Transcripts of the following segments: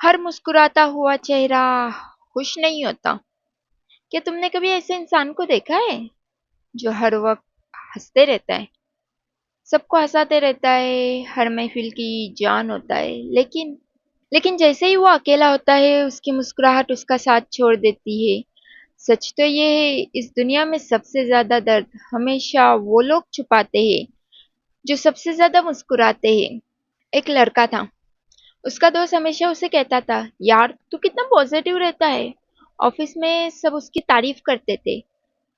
हर मुस्कुराता हुआ चेहरा खुश नहीं होता। क्या तुमने कभी ऐसे इंसान को देखा है जो हर वक्त हंसते रहता है, सबको हंसाते रहता है, हर महफिल की जान होता है, लेकिन जैसे ही वो अकेला होता है उसकी मुस्कुराहट उसका साथ छोड़ देती है। सच तो ये है, इस दुनिया में सबसे ज्यादा दर्द हमेशा वो लोग छुपाते हैं जो सबसे ज्यादा मुस्कुराते हैं। एक लड़का था, उसका दोस्त हमेशा उसे कहता था, यार तू कितना पॉजिटिव रहता है। ऑफिस में सब उसकी तारीफ करते थे।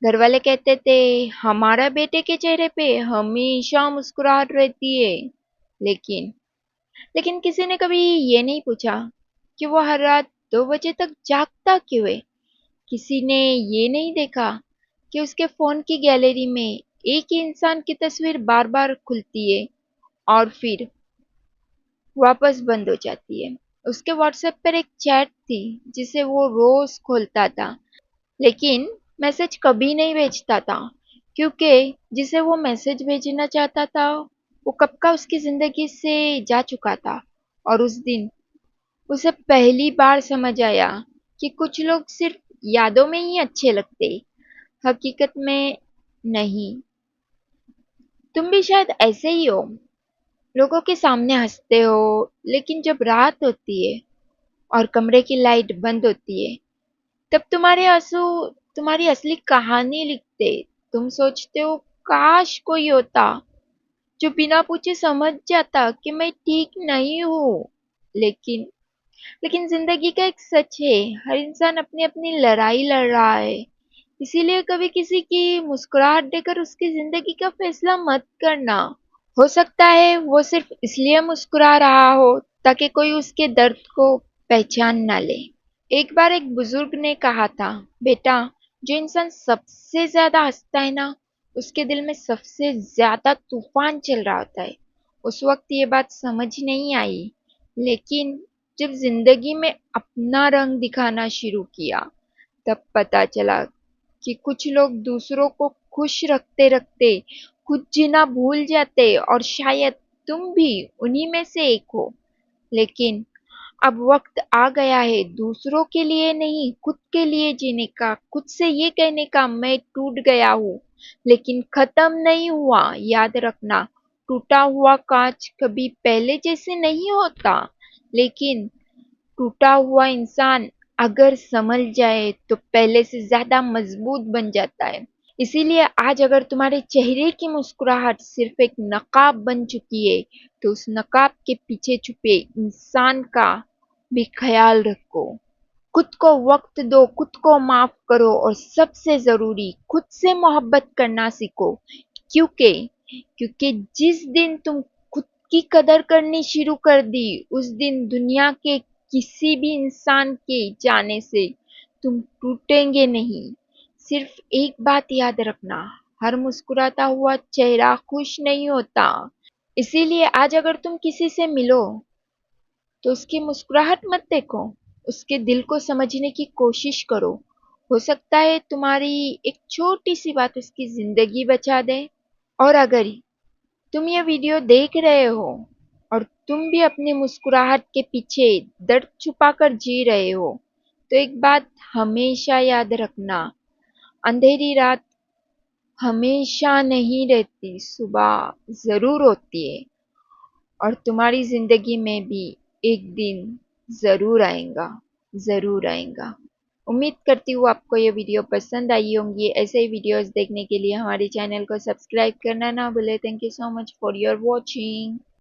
घर वाले कहते थे, हमारा बेटे के चेहरे पे हमेशा मुस्कुराहट रहती है। लेकिन लेकिन किसी ने कभी ये नहीं पूछा कि वो हर रात 2 बजे तक जागता क्यों है। किसी ने ये नहीं देखा कि उसके फोन की गैलरी में एक ही इंसान की तस्वीर बार बार खुलती है और फिर वापस बंद हो जाती है। उसके व्हाट्सएप पर एक चैट थी जिसे वो रोज खोलता था, लेकिन मैसेज कभी नहीं भेजता था, क्योंकि जिसे वो मैसेज भेजना चाहता था वो कब का उसकी जिंदगी से जा चुका था। और उस दिन उसे पहली बार समझ आया कि कुछ लोग सिर्फ यादों में ही अच्छे लगते, हकीकत में नहीं। तुम भी शायद ऐसे ही हो, लोगों के सामने हंसते हो, लेकिन जब रात होती है और कमरे की लाइट बंद होती है, तब तुम्हारे आंसू तुम्हारी असली कहानी लिखते। तुम सोचते हो, काश कोई होता जो बिना पूछे समझ जाता कि मैं ठीक नहीं हूँ। लेकिन लेकिन जिंदगी का एक सच है, हर इंसान अपनी अपनी लड़ाई लड़ रहा है। इसीलिए कभी किसी की मुस्कुराहट देकर उसकी जिंदगी का फैसला मत करना। हो सकता है वो सिर्फ इसलिए मुस्कुरा रहा हो ताकि कोई उसके दर्द को पहचान ना ले। एक बार एक बुजुर्ग ने कहा था, बेटा, जो इंसान सबसे ज्यादा हंसता है ना, उसके दिल में सबसे ज्यादा तूफान चल रहा होता है। उस वक्त ये बात समझ नहीं आई, लेकिन जब जिंदगी में अपना रंग दिखाना शुरू किया तब पता चला कि कुछ लोग दूसरों को खुश रखते रखते खुद जीना भूल जाते, और शायद तुम भी उन्हीं में से एक हो। लेकिन अब वक्त आ गया है दूसरों के लिए नहीं, खुद के लिए जीने का, खुद से ये कहने का, मैं टूट गया हूँ लेकिन खत्म नहीं हुआ। याद रखना, टूटा हुआ कांच कभी पहले जैसे नहीं होता, लेकिन टूटा हुआ इंसान अगर संभल जाए तो पहले से ज्यादा मजबूत बन जाता है। इसीलिए आज अगर तुम्हारे चेहरे की मुस्कुराहट सिर्फ एक नकाब बन चुकी है, तो उस नकाब के पीछे छुपे इंसान का भी ख्याल रखो। खुद को वक्त दो, खुद को माफ करो, और सबसे जरूरी खुद से मोहब्बत करना सीखो। क्योंकि क्योंकि जिस दिन तुम खुद की कदर करनी शुरू कर दी, उस दिन दुनिया के किसी भी इंसान के जाने से तुम टूटेंगे नहीं। सिर्फ एक बात याद रखना, हर मुस्कुराता हुआ चेहरा खुश नहीं होता। इसीलिए आज अगर तुम किसी से मिलो तो उसकी मुस्कुराहट मत देखो, उसके दिल को समझने की कोशिश करो। हो सकता है तुम्हारी एक छोटी सी बात उसकी जिंदगी बचा दे। और अगर तुम ये वीडियो देख रहे हो और तुम भी अपनी मुस्कुराहट के पीछे दर्द छुपाकर जी रहे हो, तो एक बात हमेशा याद रखना, अंधेरी रात हमेशा नहीं रहती, सुबह जरूर होती है। और तुम्हारी जिंदगी में भी एक दिन जरूर आएगा, जरूर आएगा। उम्मीद करती हूँ आपको ये वीडियो पसंद आई होंगी। ऐसे ही वीडियोस देखने के लिए हमारे चैनल को सब्सक्राइब करना ना भूले। Thank you so much for your watching.